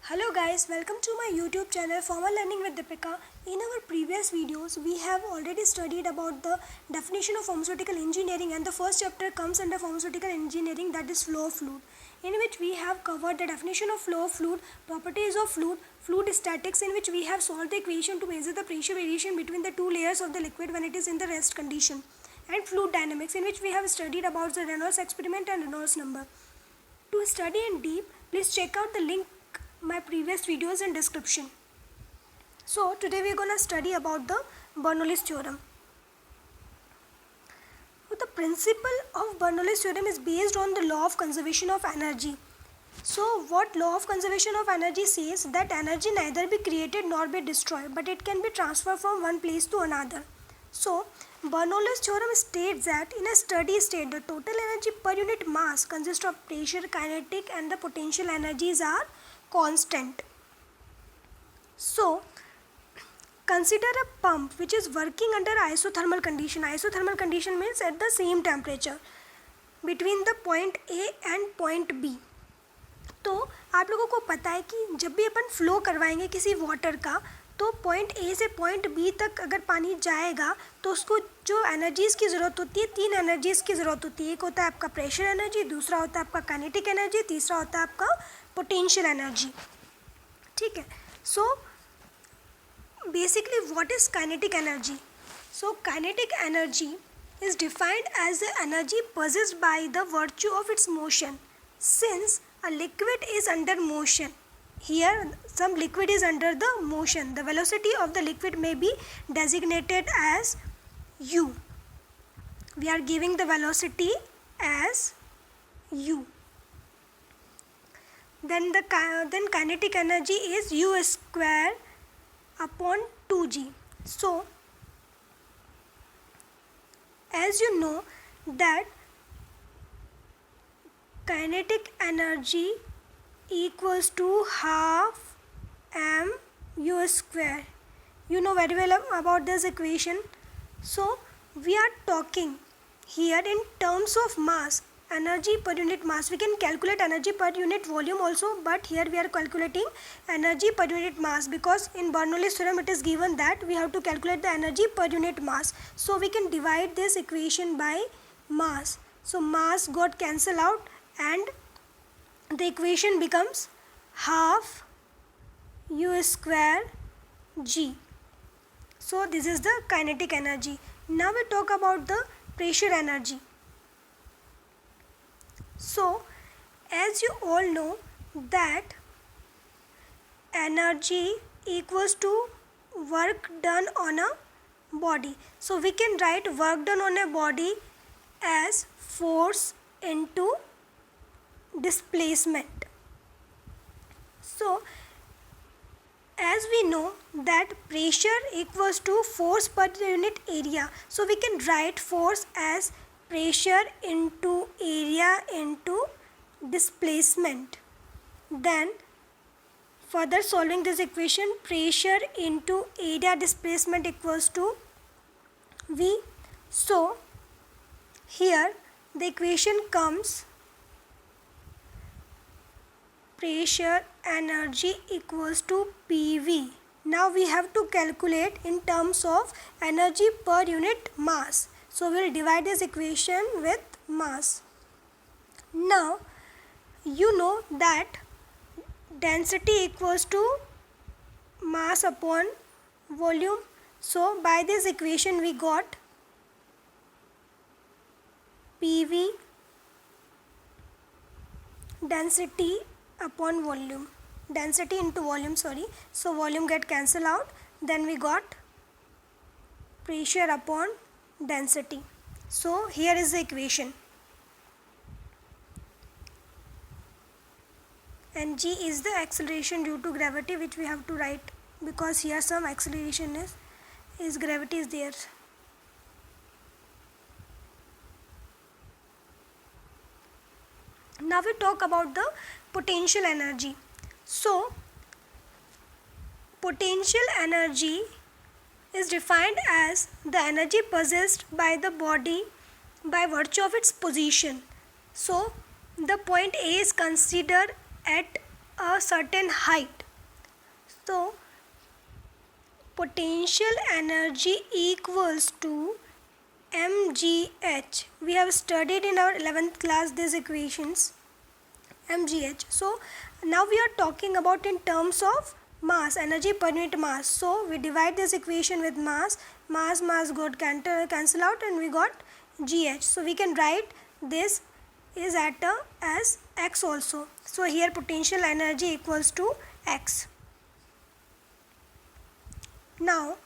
Hello guys, welcome to my YouTube channel Formal Learning with Deepika. In our previous videos, we have already studied about the definition of pharmaceutical engineering, and the first chapter comes under pharmaceutical engineering, that is flow of fluid, in which we have covered the definition of flow of fluid, properties of fluid, fluid statics, in which we have solved the equation to measure the pressure variation between the two layers of the liquid when it is in the rest condition, and fluid dynamics, in which we have studied about the Reynolds experiment and Reynolds number. To study in deep, please check out the link my previous videos in description. So today we are going to study about the Bernoulli's theorem. The principle of Bernoulli's theorem is based on the law of conservation of energy. So what law of conservation of energy says? That energy neither be created nor be destroyed, but it can be transferred from one place to another. So Bernoulli's theorem states that in a steady state, the total energy per unit mass consists of pressure, kinetic and the potential energies are constant. So consider a pump which is working under isothermal condition. Isothermal condition means at the same temperature between the point A and point B. तो आप लोगों को पता है कि जब भी अपन flow करवाएंगे किसी वाटर का, तो पॉइंट ए से पॉइंट बी तक अगर पानी जाएगा तो उसको जो एनर्जीज़ की ज़रूरत होती है, तीन एनर्जीज़ की ज़रूरत होती है. एक होता है आपका प्रेशर एनर्जी, दूसरा होता है आपका काइनेटिक एनर्जी, तीसरा होता है आपका पोटेंशियल एनर्जी. ठीक है. So basically what is kinetic energy? So kinetic energy is defined as the energy possessed by the virtue of its motion. Since a liquid is under motion, here some liquid is under the motion, the velocity of the liquid may be designated as u. We are giving the velocity as u. Then kinetic energy is u square upon 2g. So as you know that kinetic energy equals to half mu square. You know very well about this equation. So we are talking here in terms of mass, energy per unit mass. We can calculate energy per unit volume also, but here we are calculating energy per unit mass, because in Bernoulli's theorem it is given that we have to calculate the energy per unit mass. So we can divide this equation by mass. So mass got cancelled out and the equation becomes half u square g. So this is the kinetic energy. Now we talk about the pressure energy. So as you all know that energy equals to work done on a body. So we can write work done on a body as force into displacement. So as we know that pressure equals to force per unit area, so we can write force as pressure into area into displacement. Then further solving this equation, pressure into area displacement equals to V. So here the equation comes pressure energy equals to PV. Now we have to calculate in terms of energy per unit mass. So we will divide this equation with mass. Now you know that density equals to mass upon volume. So by this equation we got PV density upon volume, density into volume, sorry. So volume get cancelled out, then we got pressure upon density. So here is the equation, and g is the acceleration due to gravity, which we have to write because here some acceleration is gravity is there. Now we talk about the potential energy. So potential energy is defined as the energy possessed by the body by virtue of its position. So the point A is considered at a certain height. So potential energy equals to mgh. We have studied in our 11th class these equations, mgh. So now we are talking about in terms of mass, energy per unit mass. So we divide this equation with mass got cancel out, and we got gh. So we can write this is at as x also. So here potential energy equals to x. Now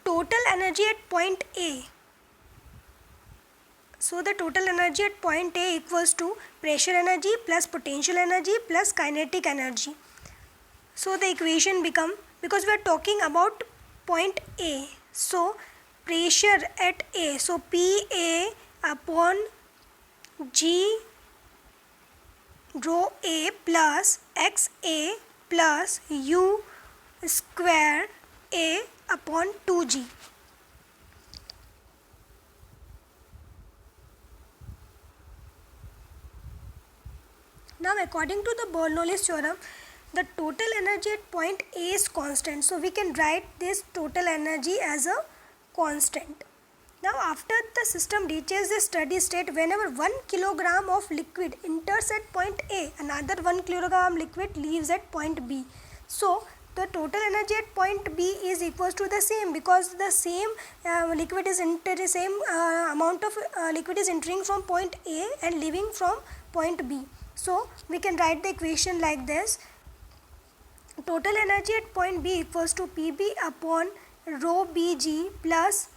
total energy at point A. So the total energy at point A equals to pressure energy plus potential energy plus kinetic energy. So the equation become, because we are talking about point A, so pressure at A, so PA upon G rho A plus XA plus U square A upon 2G. Now according to the Bernoulli's theorem, the total energy at point A is constant. So we can write this total energy as a constant. Now after the system reaches the steady state, whenever 1 kilogram of liquid enters at point A, another 1 kilogram liquid leaves at point B. So the total energy at point B is equals to the same, because the same liquid is entering, same amount of liquid is entering from point A and leaving from point B. So we can write the equation like this: total energy at point B equals to PB upon rho BG plus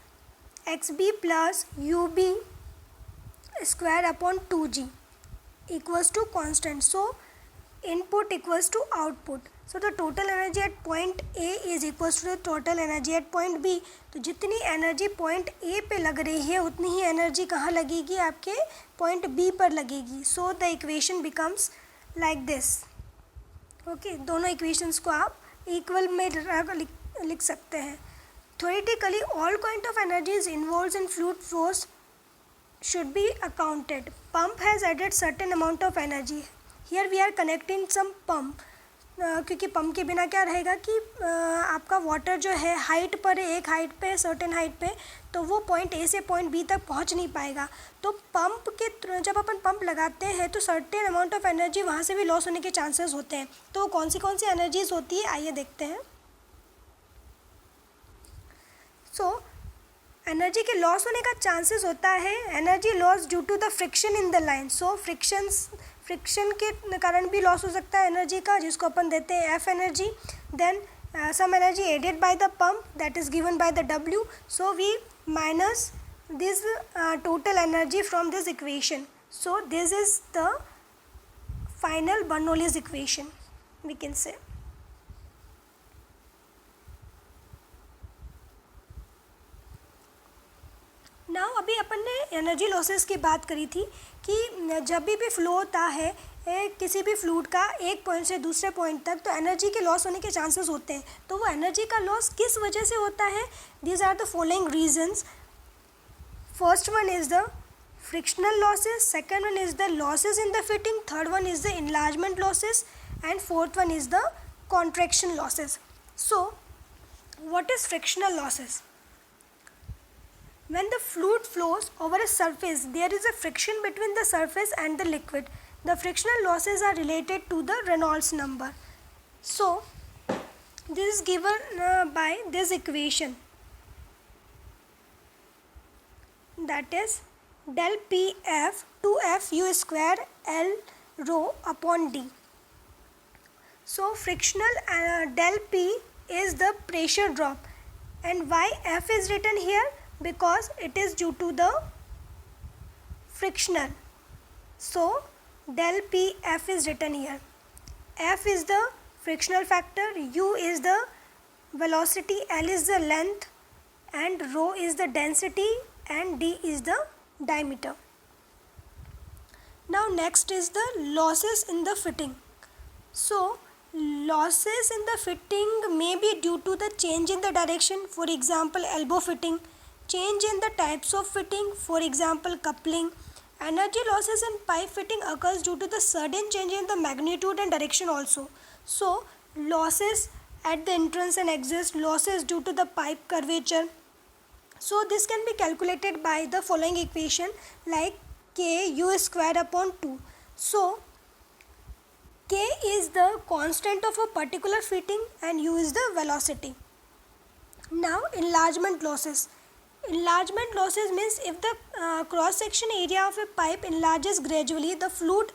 XB plus UB square upon 2G equals to constant. So input equals to output. So the total energy at point A is equals to the total energy at point B. तो जितनी energy point A पे लग रही है उतनी ही energy कहाँ लगेगी, आपके पॉइंट बी पर लगेगी. So the equation becomes like this. Okay, दोनों इक्वेशंस को आप इक्वल में लिख सकते हैं. Theoretically, all kind of energies involved in fluid flows should be accounted. Pump has added certain amount of energy. Here we are connecting some pump. क्योंकि pump के बिना क्या रहेगा कि आपका वाटर जो है हाइट पर है, एक हाइट पे, सर्टेन हाइट पे, तो वो पॉइंट ए से पॉइंट बी तक पहुंच नहीं पाएगा. तो पंप के जब अपन पंप लगाते हैं तो सर्टेन अमाउंट ऑफ एनर्जी वहाँ से भी लॉस होने के चांसेस होते हैं. तो कौन सी एनर्जीज होती है, आइए देखते हैं. सो एनर्जी के लॉस होने का चांसेस होता है energy loss due to the friction in the line. So friction के कारण भी लॉस हो सकता है एनर्जी का, जिसको अपन देते हैं F energy. Then some energy added by the pump, that is given by the W. So we minus this total energy from this equation. So this is the final Bernoulli's equation we can say. Now अभी अपन ने energy losses की बात करी थी कि जब भी फ्लो होता है किसी भी फ्लूइड का एक पॉइंट से दूसरे पॉइंट तक, तो एनर्जी के लॉस होने के चांसेस होते हैं. तो वो एनर्जी का लॉस किस वजह से होता है? These are the following reasons. First one is the frictional losses, second one is the losses in the fitting, third one is the enlargement losses, and fourth one is the contraction losses. So what is frictional losses? When the fluid flows over a surface, there is a friction between the surface and the liquid. The frictional losses are related to the Reynolds number. So, this is given by this equation. That is del Pf 2f u square L rho upon d. So, frictional del P is the pressure drop. And why F is written here? Because it is due to the frictional. So del Pf is written here. F is the frictional factor, U is the velocity, L is the length, and rho is the density, and d is the diameter. Now next is the losses in the fitting. So losses in the fitting may be due to the change in the direction, for example elbow fitting, change in the types of fitting, for example coupling, Energy losses in pipe fitting occurs due to the sudden change in the magnitude and direction also. So losses at the entrance and exit, losses due to the pipe curvature. So this can be calculated by the following equation, like K U square upon 2. So K is the constant of a particular fitting and U is the velocity. Now enlargement losses. Enlargement losses means if the cross section area of a pipe enlarges gradually, the fluid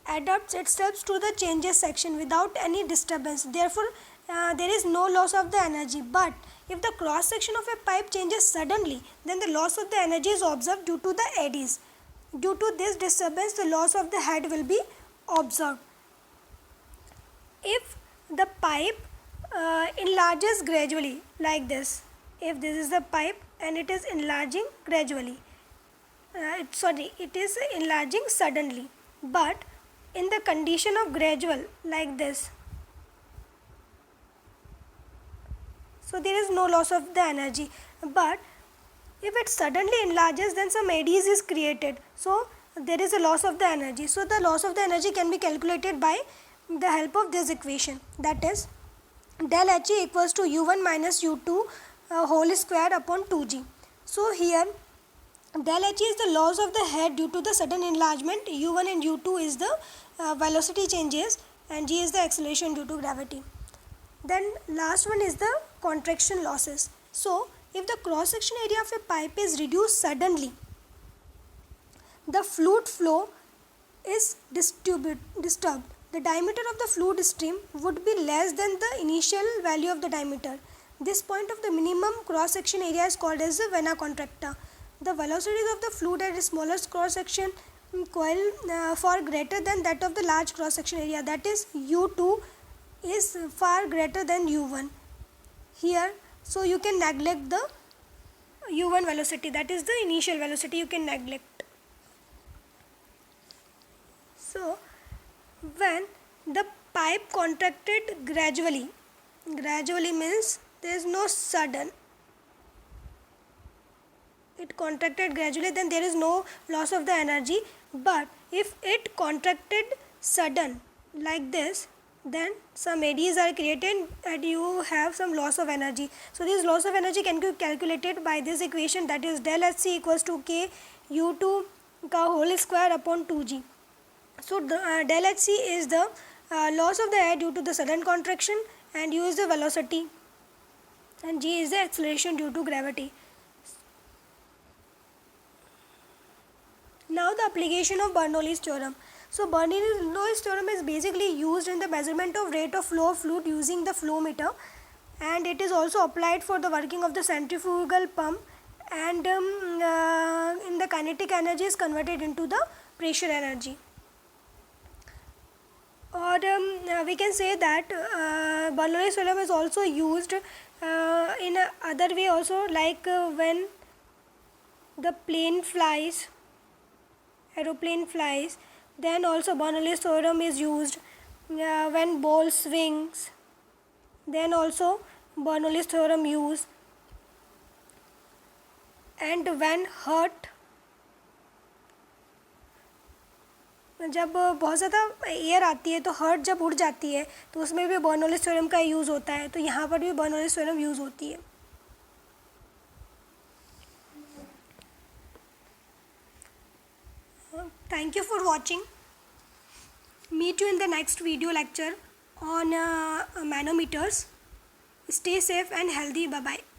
adapts itself to the changes section without any disturbance. Therefore, there is no loss of the energy. But if the cross section of a pipe changes suddenly, then the loss of the energy is observed due to the eddies. Due to this disturbance, the loss of the head will be observed. If the pipe enlarges gradually like this, if this is the pipe and it is enlarging gradually, it is enlarging suddenly, but in the condition of gradual like this, so there is no loss of the energy. But if it suddenly enlarges, then some eddies is created, so there is a loss of the energy. So the loss of the energy can be calculated by the help of this equation, that is del He equals to U1 minus U2 whole square upon 2G. So here del He is the loss of the head due to the sudden enlargement, U1 and U2 is the velocity changes, and G is the acceleration due to gravity. Then last one is the contraction losses. So if the cross section area of a pipe is reduced suddenly, the fluid flow is disturbed. The diameter of the fluid stream would be less than the initial value of the diameter. This point of the minimum cross section area is called as the vena contracta. The velocities of the fluid at a smaller cross section coil far greater than that of the large cross section area, that is U2 is far greater than U1 here. So you can neglect the U1 velocity, that is the initial velocity, you can neglect. So when the pipe contracted gradually means there is no sudden, it contracted gradually, then there is no loss of the energy. But if it contracted sudden like this, then some eddies are created and you have some loss of energy. So this loss of energy can be calculated by this equation, that is del Hc equals to K U2 ka whole square upon 2G. So del Hc is the loss of the air due to the sudden contraction, and U is the velocity, and G is the acceleration due to gravity. Now the application of Bernoulli's theorem. So Bernoulli's theorem is basically used in the measurement of rate of flow of fluid using the flow meter, and it is also applied for the working of the centrifugal pump, and in the kinetic energy is converted into the pressure energy. Or we can say that Bernoulli's theorem is also used in a other way also, like when the aeroplane flies, then also Bernoulli's theorem is used. When ball swings, then also Bernoulli's theorem used. And when hurt, जब बहुत ज़्यादा air आती है तो hurt जब उड़ जाती है तो उसमें भी बर्नौलीज थ्योरम का यूज़ होता है, तो यहाँ पर भी बर्नौलीज थ्योरम यूज़ होती है. Thank you for watching. Meet you in the next video lecture on manometers. Stay safe and healthy. Bye bye.